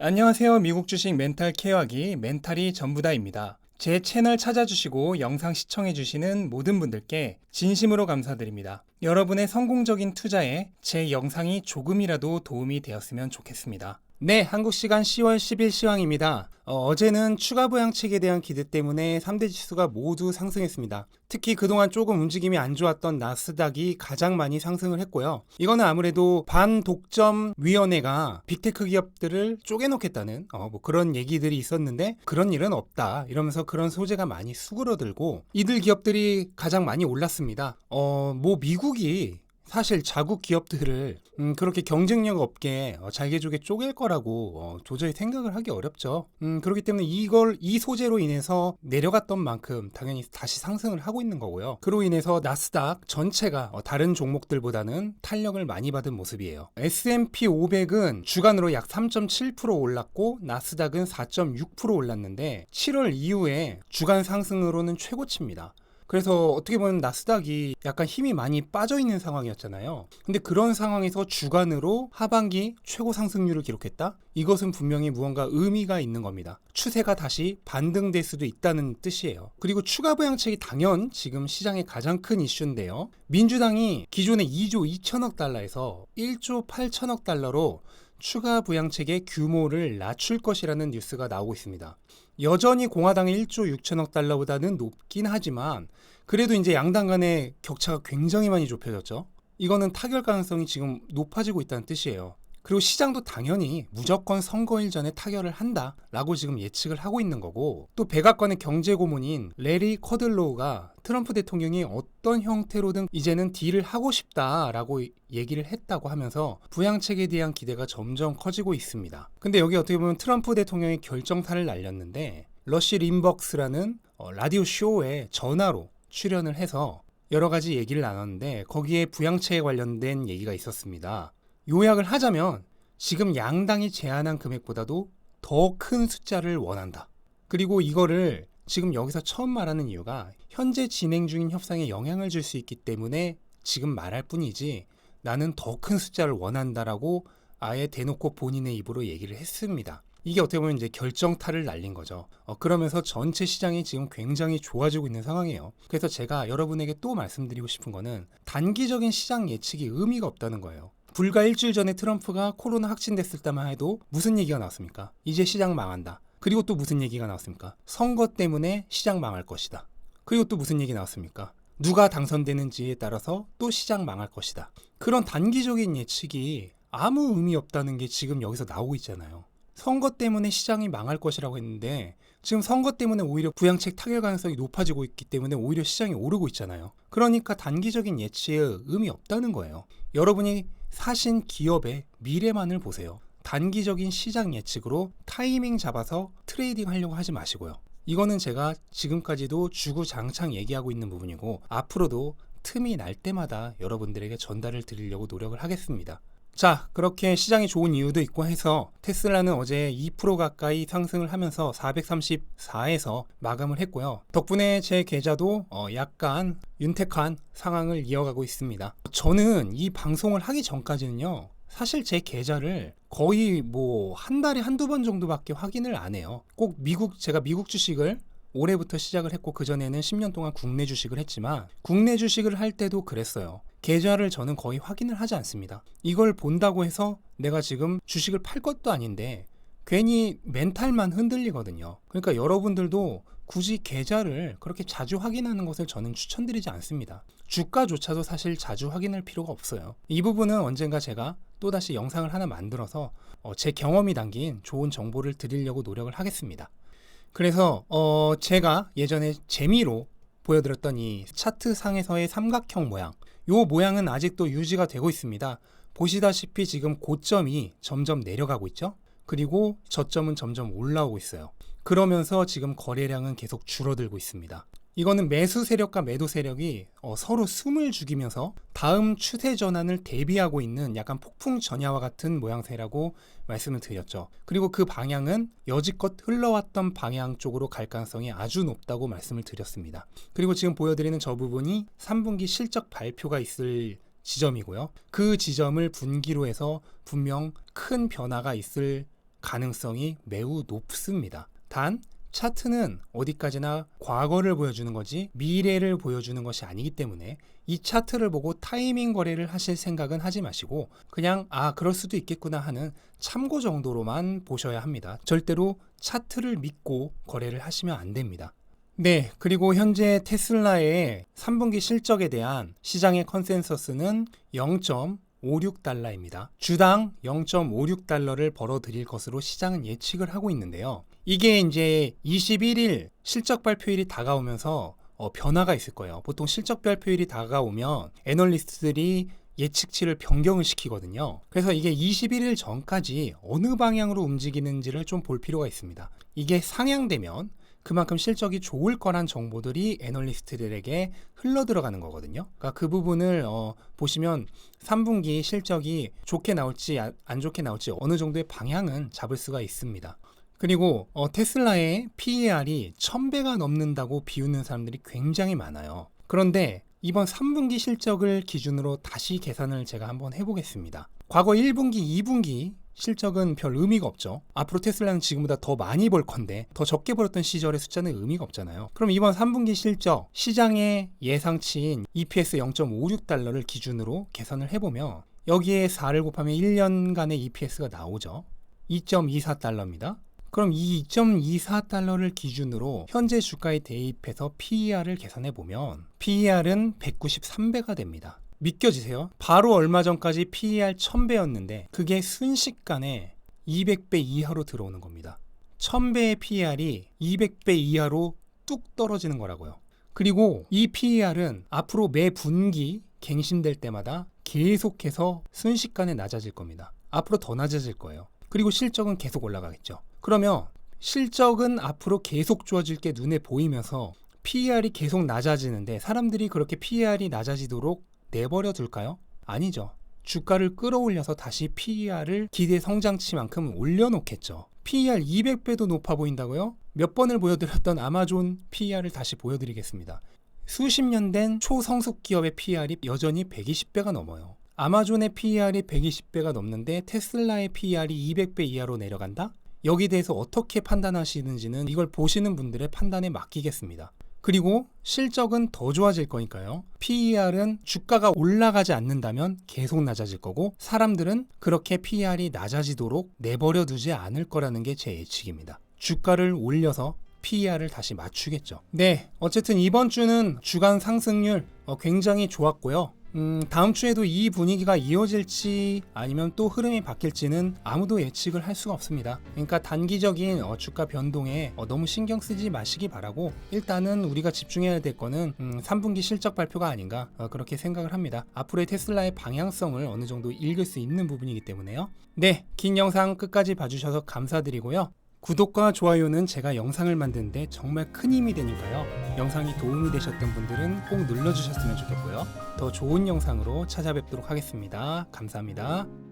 안녕하세요. 미국 주식 멘탈 케어하기 멘탈이 전부다입니다. 제 채널 찾아주시고 영상 시청해주시는 모든 분들께 진심으로 감사드립니다. 여러분의 성공적인 투자에 제 영상이 조금이라도 도움이 되었으면 좋겠습니다. 네, 한국 시간 10월 10일 시황입니다. 어제는 추가 부양책에 대한 기대 때문에 3대 지수가 모두 상승했습니다. 특히 그동안 조금 움직임이 안 좋았던 나스닥이 가장 많이 상승을 했고요. 이거는 아무래도 반독점위원회가 빅테크 기업들을 쪼개놓겠다는 그런 얘기들이 있었는데 그런 일은 없다 이러면서 그런 소재가 많이 수그러들고 이들 기업들이 가장 많이 올랐습니다. 미국이 사실 자국 기업들을 그렇게 경쟁력 없게 잘게조개 쪼갤 거라고 도저히 생각을 하기 어렵죠. 그렇기 때문에 이 소재로 인해서 내려갔던 만큼 당연히 다시 상승을 하고 있는 거고요. 그로 인해서 나스닥 전체가 다른 종목들보다는 탄력을 많이 받은 모습이에요. S&P 500은 주간으로 약 3.7% 올랐고 나스닥은 4.6% 올랐는데 7월 이후에 주간 상승으로는 최고치입니다. 그래서 어떻게 보면 나스닥이 약간 힘이 많이 빠져있는 상황이었잖아요. 근데 그런 상황에서 주간으로 하반기 최고 상승률을 기록했다? 이것은 분명히 무언가 의미가 있는 겁니다. 추세가 다시 반등될 수도 있다는 뜻이에요. 그리고 추가 부양책이 당연 지금 시장의 가장 큰 이슈인데요. 민주당이 기존의 2조 2천억 달러에서 1조 8천억 달러로 추가 부양책의 규모를 낮출 것이라는 뉴스가 나오고 있습니다. 여전히 공화당의 1조 6천억 달러보다는 높긴 하지만 그래도 이제 양당 간의 격차가 굉장히 많이 좁혀졌죠. 이거는 타결 가능성이 지금 높아지고 있다는 뜻이에요. 그리고 시장도 당연히 무조건 선거일 전에 타결을 한다라고 지금 예측을 하고 있는 거고, 또 백악관의 경제고문인 레리 커들로우가 트럼프 대통령이 어떤 형태로든 이제는 딜을 하고 싶다라고 얘기를 했다고 하면서 부양책에 대한 기대가 점점 커지고 있습니다. 근데 여기 어떻게 보면 트럼프 대통령이 결정타를 날렸는데 러시 림벅스라는 라디오 쇼에 전화로 출연을 해서 여러 가지 얘기를 나눴는데 거기에 부양책에 관련된 얘기가 있었습니다. 요약을 하자면 지금 양당이 제안한 금액보다도 더 큰 숫자를 원한다. 그리고 이거를 지금 여기서 처음 말하는 이유가 현재 진행 중인 협상에 영향을 줄 수 있기 때문에 지금 말할 뿐이지 나는 더 큰 숫자를 원한다라고 아예 대놓고 본인의 입으로 얘기를 했습니다. 이게 어떻게 보면 이제 결정타를 날린 거죠. 그러면서 전체 시장이 지금 굉장히 좋아지고 있는 상황이에요. 그래서 제가 여러분에게 또 말씀드리고 싶은 거는 단기적인 시장 예측이 의미가 없다는 거예요. 불과 일주일 전에 트럼프가 코로나 확진됐을 때만 해도 무슨 얘기가 나왔습니까? 이제 시장 망한다. 그리고 또 무슨 얘기가 나왔습니까? 선거 때문에 시장 망할 것이다. 그리고 또 무슨 얘기 나왔습니까? 누가 당선되는지에 따라서 또 시장 망할 것이다. 그런 단기적인 예측이 아무 의미 없다는 게 지금 여기서 나오고 있잖아요. 선거 때문에 시장이 망할 것이라고 했는데 지금 선거 때문에 오히려 부양책 타결 가능성이 높아지고 있기 때문에 오히려 시장이 오르고 있잖아요. 그러니까 단기적인 예측에 의미 없다는 거예요. 여러분이 사신 기업의 미래만을 보세요. 단기적인 시장 예측으로 타이밍 잡아서 트레이딩 하려고 하지 마시고요. 이거는 제가 지금까지도 주구장창 얘기하고 있는 부분이고 앞으로도 틈이 날 때마다 여러분들에게 전달을 드리려고 노력을 하겠습니다. 자, 그렇게 시장이 좋은 이유도 있고 해서 테슬라는 어제 2% 가까이 상승을 하면서 434에서 마감을 했고요. 덕분에 제 계좌도 약간 윤택한 상황을 이어가고 있습니다. 저는 이 방송을 하기 전까지는요, 사실 제 계좌를 거의 한 달에 한두 번 정도밖에 확인을 안 해요. 꼭 제가 미국 주식을 올해부터 시작을 했고 그전에는 10년 동안 국내 주식을 했지만 국내 주식을 할 때도 그랬어요. 계좌를 저는 거의 확인을 하지 않습니다. 이걸 본다고 해서 내가 지금 주식을 팔 것도 아닌데 괜히 멘탈만 흔들리거든요. 그러니까 여러분들도 굳이 계좌를 그렇게 자주 확인하는 것을 저는 추천드리지 않습니다. 주가조차도 사실 자주 확인할 필요가 없어요. 이 부분은 언젠가 제가 또다시 영상을 하나 만들어서 제 경험이 담긴 좋은 정보를 드리려고 노력을 하겠습니다. 그래서 제가 예전에 재미로 보여드렸던 이 차트 상에서의 삼각형 모양, 이 모양은 아직도 유지가 되고 있습니다. 보시다시피 지금 고점이 점점 내려가고 있죠. 그리고 저점은 점점 올라오고 있어요. 그러면서 지금 거래량은 계속 줄어들고 있습니다. 이거는 매수 세력과 매도 세력이 서로 숨을 죽이면서 다음 추세 전환을 대비하고 있는 약간 폭풍 전야와 같은 모양새라고 말씀을 드렸죠. 그리고 그 방향은 여지껏 흘러왔던 방향 쪽으로 갈 가능성이 아주 높다고 말씀을 드렸습니다. 그리고 지금 보여드리는 저 부분이 3분기 실적 발표가 있을 지점이고요. 그 지점을 분기로 해서 분명 큰 변화가 있을 가능성이 매우 높습니다. 단 차트는 어디까지나 과거를 보여주는 거지 미래를 보여주는 것이 아니기 때문에 이 차트를 보고 타이밍 거래를 하실 생각은 하지 마시고 그냥 그럴 수도 있겠구나 하는 참고 정도로만 보셔야 합니다. 절대로 차트를 믿고 거래를 하시면 안 됩니다. 네, 그리고 현재 테슬라의 3분기 실적에 대한 시장의 컨센서스는 0.56달러입니다. 주당 0.56달러를 벌어들일 것으로 시장은 예측을 하고 있는데요. 이게 이제 21일 실적 발표일이 다가오면서 변화가 있을 거예요. 보통 실적 발표일이 다가오면 애널리스트들이 예측치를 변경을 시키거든요. 그래서 이게 21일 전까지 어느 방향으로 움직이는지를 좀 볼 필요가 있습니다. 이게 상향되면 그만큼 실적이 좋을 거란 정보들이 애널리스트들에게 흘러 들어가는 거거든요. 그러니까 그 부분을 보시면 3분기 실적이 좋게 나올지 안 좋게 나올지 어느 정도의 방향은 잡을 수가 있습니다. 그리고 테슬라의 PER이 1000배가 넘는다고 비웃는 사람들이 굉장히 많아요. 그런데 이번 3분기 실적을 기준으로 다시 계산을 제가 한번 해보겠습니다. 과거 1분기, 2분기 실적은 별 의미가 없죠. 앞으로 테슬라는 지금보다 더 많이 벌 건데 더 적게 벌었던 시절의 숫자는 의미가 없잖아요. 그럼 이번 3분기 실적, 시장의 예상치인 EPS 0.56달러를 기준으로 계산을 해보면 여기에 4를 곱하면 1년간의 EPS가 나오죠. 2.24달러입니다. 그럼 이 2.24달러를 기준으로 현재 주가에 대입해서 PER을 계산해보면 PER은 193배가 됩니다. 믿겨지세요? 바로 얼마 전까지 PER 1000배였는데 그게 순식간에 200배 이하로 들어오는 겁니다. 1000배의 PER이 200배 이하로 뚝 떨어지는 거라고요. 그리고 이 PER은 앞으로 매 분기 갱신될 때마다 계속해서 순식간에 낮아질 겁니다. 앞으로 더 낮아질 거예요. 그리고 실적은 계속 올라가겠죠. 그러면 실적은 앞으로 계속 좋아질 게 눈에 보이면서 PER이 계속 낮아지는데 사람들이 그렇게 PER이 낮아지도록 내버려 둘까요? 아니죠. 주가를 끌어올려서 다시 PER을 기대 성장치만큼 올려놓겠죠. PER 200배도 높아 보인다고요? 몇 번을 보여드렸던 아마존 PER을 다시 보여드리겠습니다. 수십 년 된 초성숙 기업의 PER이 여전히 120배가 넘어요. 아마존의 PER이 120배가 넘는데 테슬라의 PER이 200배 이하로 내려간다? 여기에 대해서 어떻게 판단하시는지는 이걸 보시는 분들의 판단에 맡기겠습니다. 그리고 실적은 더 좋아질 거니까요. PER은 주가가 올라가지 않는다면 계속 낮아질 거고 사람들은 그렇게 PER이 낮아지도록 내버려 두지 않을 거라는 게 제 예측입니다. 주가를 올려서 PER을 다시 맞추겠죠. 네, 어쨌든 이번 주는 주간 상승률 굉장히 좋았고요. 다음 주에도 이 분위기가 이어질지 아니면 또 흐름이 바뀔지는 아무도 예측을 할 수가 없습니다. 그러니까 단기적인 주가 변동에 너무 신경 쓰지 마시기 바라고 일단은 우리가 집중해야 될 거는 3분기 실적 발표가 아닌가 그렇게 생각을 합니다. 앞으로의 테슬라의 방향성을 어느 정도 읽을 수 있는 부분이기 때문에요. 네, 긴 영상 끝까지 봐주셔서 감사드리고요. 구독과 좋아요는 제가 영상을 만드는데 정말 큰 힘이 되니까요. 영상이 도움이 되셨던 분들은 꼭 눌러주셨으면 좋겠고요. 더 좋은 영상으로 찾아뵙도록 하겠습니다. 감사합니다.